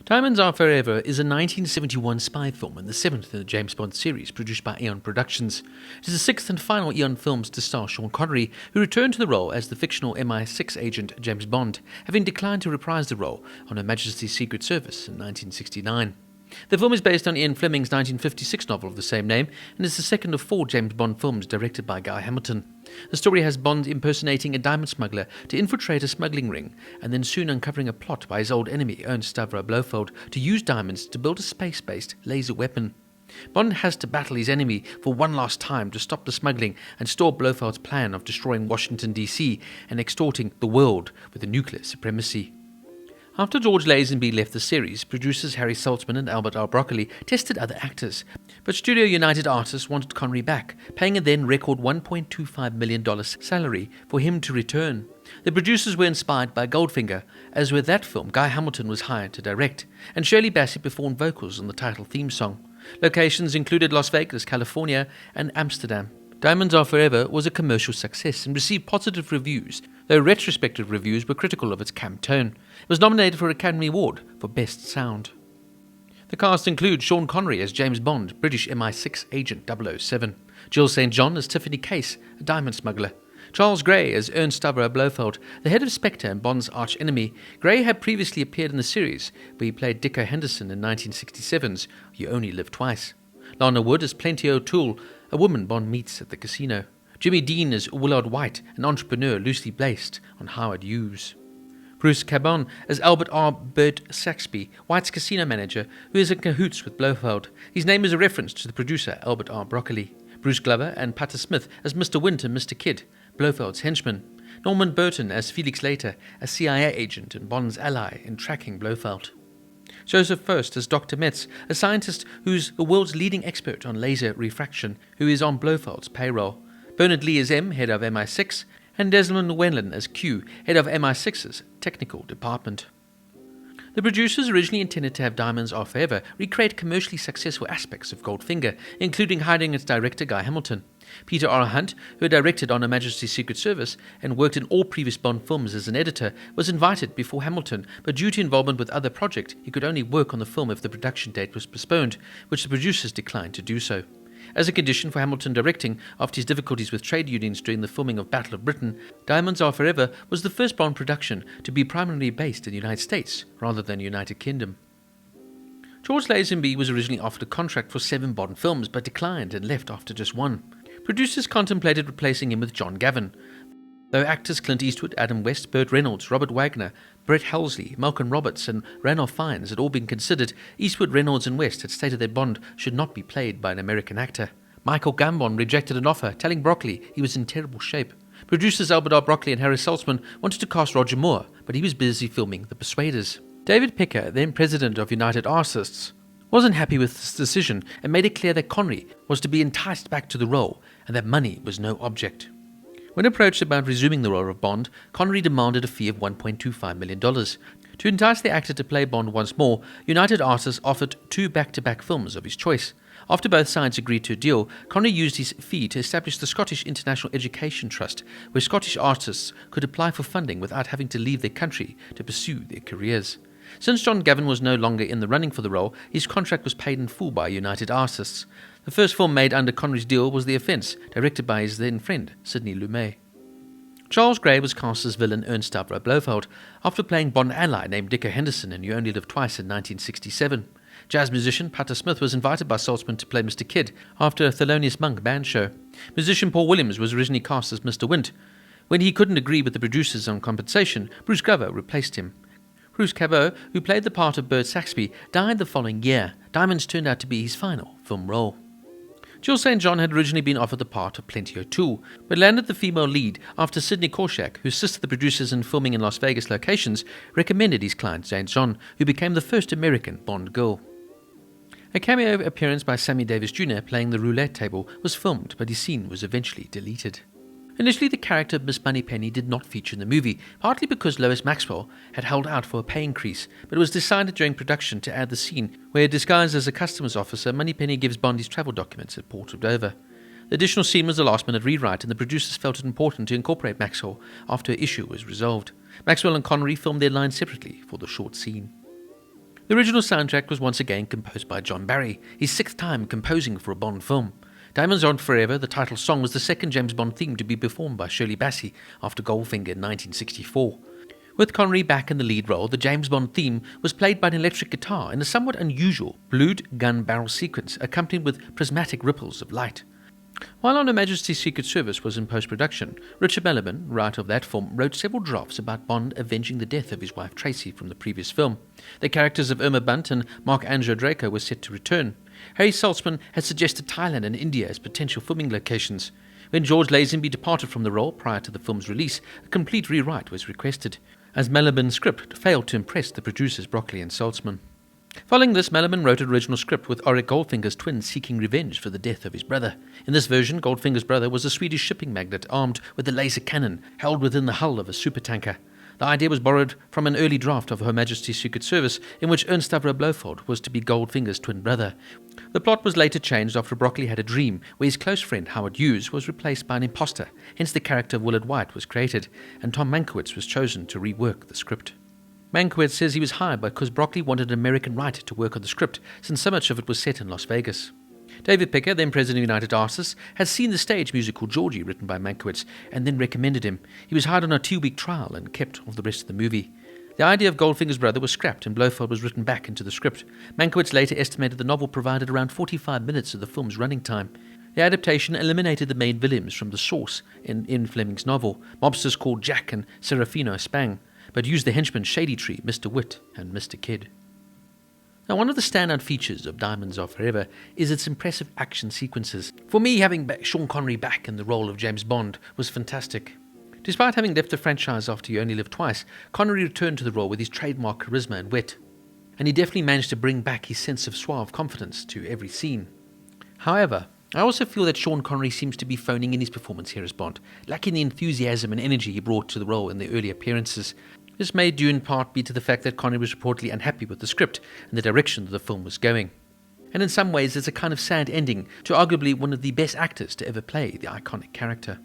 Diamonds Are Forever is a 1971 spy film and the seventh in the James Bond series produced by Eon Productions. It is the sixth and final Eon films to star Sean Connery, who returned to the role as the fictional MI6 agent James Bond, having declined to reprise the role on Her Majesty's Secret Service in 1969. The film is based on Ian Fleming's 1956 novel of the same name and is the second of four James Bond films directed by Guy Hamilton. The story has Bond impersonating a diamond smuggler to infiltrate a smuggling ring and then soon uncovering a plot by his old enemy Ernst Stavro Blofeld to use diamonds to build a space-based laser weapon. Bond has to battle his enemy for one last time to stop the smuggling and stop Blofeld's plan of destroying Washington, D.C. and extorting the world with a nuclear supremacy. After George Lazenby left the series, producers Harry Saltzman and Albert R. Broccoli tested other actors, but Studio United Artists wanted Connery back, paying a then record $1.25 million salary for him to return. The producers were inspired by Goldfinger, as with that film Guy Hamilton was hired to direct, and Shirley Bassey performed vocals on the title theme song. Locations included Las Vegas, California, and Amsterdam. Diamonds Are Forever was a commercial success and received positive reviews, though retrospective reviews were critical of its camp tone. It was nominated for an Academy Award for Best Sound. The cast includes Sean Connery as James Bond, British MI6 agent 007, Jill St. John as Tiffany Case, a diamond smuggler, Charles Gray as Ernst Stavro Blofeld, the head of Spectre and Bond's arch-enemy. Gray had previously appeared in the series, where he played Dick Henderson in 1967's You Only Live Twice. Lana Wood as Plenty O'Toole, a woman Bond meets at the casino. Jimmy Dean as Willard White, an entrepreneur loosely based on Howard Hughes. Bruce Cabon as Albert R. Bert Saxby, White's casino manager, who is in cahoots with Blofeld. His name is a reference to the producer Albert R. Broccoli. Bruce Glover and Pater Smith as Mr. Wint and Mr. Kidd, Blofeld's henchman. Norman Burton as Felix Leiter, a CIA agent and Bond's ally in tracking Blofeld. Joseph First as Dr. Metz, a scientist who's the world's leading expert on laser refraction, who is on Blofeld's payroll. Bernard Lee as M, head of MI6, and Desmond Llewellyn as Q, head of MI6's technical department. The producers originally intended to have Diamonds Are Forever recreate commercially successful aspects of Goldfinger, including hiring its director Guy Hamilton. Peter R. Hunt, who had directed on Her Majesty's Secret Service and worked in all previous Bond films as an editor, was invited before Hamilton, but due to involvement with other projects, he could only work on the film if the production date was postponed, which the producers declined to do so. As a condition for Hamilton directing, after his difficulties with trade unions during the filming of Battle of Britain, Diamonds Are Forever was the first Bond production to be primarily based in the United States rather than the United Kingdom. George Lazenby was originally offered a contract for 7 Bond films but declined and left after just one. Producers contemplated replacing him with John Gavin, though actors Clint Eastwood, Adam West, Burt Reynolds, Robert Wagner, Brett Helsley, Malcolm Roberts and Ranulph Fiennes had all been considered, Eastwood, Reynolds and West had stated that Bond should not be played by an American actor. Michael Gambon rejected an offer, telling Broccoli he was in terrible shape. Producers Albert R. Broccoli and Harry Saltzman wanted to cast Roger Moore, but he was busy filming The Persuaders. David Picker, then president of United Artists, wasn't happy with this decision and made it clear that Connery was to be enticed back to the role and that money was no object. When approached about resuming the role of Bond, Connery demanded a fee of $1.25 million. To entice the actor to play Bond once more, United Artists offered 2 back-to-back films of his choice. After both sides agreed to a deal, Connery used his fee to establish the Scottish International Education Trust, where Scottish artists could apply for funding without having to leave their country to pursue their careers. Since John Gavin was no longer in the running for the role, his contract was paid in full by United Artists. The first film made under Connery's deal was The Offence, directed by his then friend, Sidney Lumet. Charles Gray was cast as villain Ernst Stavro Blofeld, after playing Bond ally named Dick Henderson in You Only Live Twice in 1967. Jazz musician Pater Smith was invited by Saltzman to play Mr. Kidd after a Thelonious Monk band show. Musician Paul Williams was originally cast as Mr. Wint. When he couldn't agree with the producers on compensation, Bruce Glover replaced him. Bruce Cabot, who played the part of Bert Saxby, died the following year. Diamonds turned out to be his final film role. Jill St. John had originally been offered the part of Plenty O'Toole, but landed the female lead after Sidney Korshak, who assisted the producers in filming in Las Vegas locations, recommended his client St. John, who became the first American Bond girl. A cameo appearance by Sammy Davis Jr. playing the roulette table was filmed, but his scene was eventually deleted. Initially, the character of Miss Moneypenny did not feature in the movie, partly because Lois Maxwell had held out for a pay increase, but it was decided during production to add the scene where, disguised as a customs officer, Moneypenny gives Bond his travel documents at Port of Dover. The additional scene was a last-minute rewrite, and the producers felt it important to incorporate Maxwell after her issue was resolved. Maxwell and Connery filmed their lines separately for the short scene. The original soundtrack was once again composed by John Barry, his sixth time composing for a Bond film. Diamonds Aren't Forever, the title song, was the second James Bond theme to be performed by Shirley Bassey after Goldfinger in 1964. With Connery back in the lead role, the James Bond theme was played by an electric guitar in a somewhat unusual blued gun barrel sequence accompanied with prismatic ripples of light. While on Her Majesty's Secret Service was in post-production, Richard Mellorman, writer of that film, wrote several drafts about Bond avenging the death of his wife Tracy from the previous film. The characters of Irma Bunt and Mark Angelo Draco were set to return. Harry Saltzman had suggested Thailand and India as potential filming locations. When George Lazenby departed from the role prior to the film's release, a complete rewrite was requested, as Mellorman's script failed to impress the producers Broccoli and Saltzman. Following this, Mellorman wrote an original script with Auric Goldfinger's twin seeking revenge for the death of his brother. In this version, Goldfinger's brother was a Swedish shipping magnate armed with a laser cannon held within the hull of a supertanker. The idea was borrowed from an early draft of Her Majesty's Secret Service, in which Ernst Stavro Blofeld was to be Goldfinger's twin brother. The plot was later changed after Broccoli had a dream where his close friend Howard Hughes was replaced by an imposter, hence the character Willard White was created, and Tom Mankiewicz was chosen to rework the script. Mankiewicz says he was hired because Broccoli wanted an American writer to work on the script, since so much of it was set in Las Vegas. David Picker, then president of United Artists, had seen the stage musical Georgie written by Mankiewicz and then recommended him. He was hired on a 2-week trial and kept of the rest of the movie. The idea of Goldfinger's brother was scrapped and Blofeld was written back into the script. Mankiewicz later estimated the novel provided around 45 minutes of the film's running time. The adaptation eliminated the main villains from the source in Ian Fleming's novel, mobsters called Jack and Serafino Spang, but used the henchmen Shady Tree, Mr. Wit, and Mr. Kidd. Now, one of the standout features of Diamonds Are Forever is its impressive action sequences. For me, having Sean Connery back in the role of James Bond was fantastic. Despite having left the franchise after You Only Live Twice, Connery returned to the role with his trademark charisma and wit, and he definitely managed to bring back his sense of suave confidence to every scene. However, I also feel that Sean Connery seems to be phoning in his performance here as Bond, lacking the enthusiasm and energy he brought to the role in the early appearances. This may due in part be to the fact that Connery was reportedly unhappy with the script and the direction that the film was going. And in some ways it's a kind of sad ending to arguably one of the best actors to ever play the iconic character.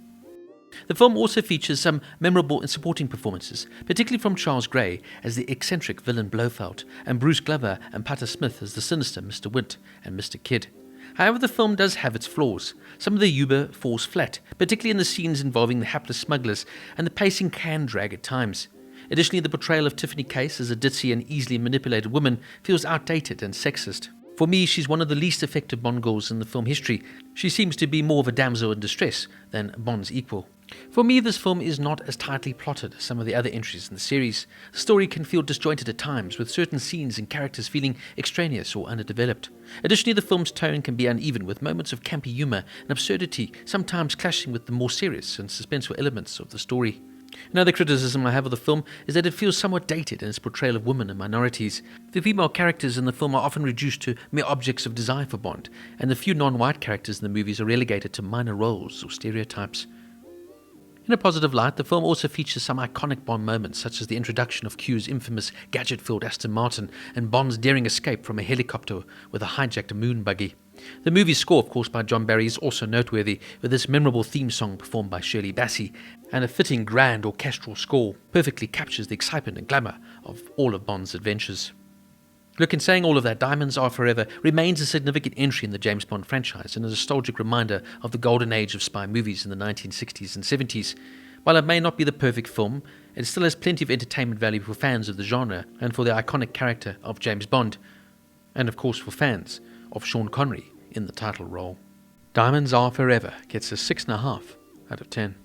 The film also features some memorable and supporting performances, particularly from Charles Gray as the eccentric villain Blofeld, and Bruce Glover and Potter Smith as the sinister Mr. Wint and Mr. Kidd. However, the film does have its flaws. Some of the humour falls flat, particularly in the scenes involving the hapless smugglers, and the pacing can drag at times. Additionally, the portrayal of Tiffany Case as a ditzy and easily manipulated woman feels outdated and sexist. For me, she's one of the least effective Bond girls in the film history. She seems to be more of a damsel in distress than Bond's equal. For me, this film is not as tightly plotted as some of the other entries in the series. The story can feel disjointed at times, with certain scenes and characters feeling extraneous or underdeveloped. Additionally, the film's tone can be uneven, with moments of campy humour and absurdity sometimes clashing with the more serious and suspenseful elements of the story. Another criticism I have of the film is that it feels somewhat dated in its portrayal of women and minorities. The female characters in the film are often reduced to mere objects of desire for Bond, and the few non-white characters in the movies are relegated to minor roles or stereotypes. In a positive light, the film also features some iconic Bond moments, such as the introduction of Q's infamous gadget-filled Aston Martin and Bond's daring escape from a helicopter with a hijacked moon buggy. The movie's score, of course, by John Barry is also noteworthy, with this memorable theme song performed by Shirley Bassey, and a fitting grand orchestral score perfectly captures the excitement and glamour of all of Bond's adventures. Look, in saying all of that, Diamonds Are Forever remains a significant entry in the James Bond franchise and a nostalgic reminder of the golden age of spy movies in the 1960s and 70s. While it may not be the perfect film, it still has plenty of entertainment value for fans of the genre and for the iconic character of James Bond, and of course for fans of Sean Connery in the title role. Diamonds Are Forever gets a 6.5 out of 10.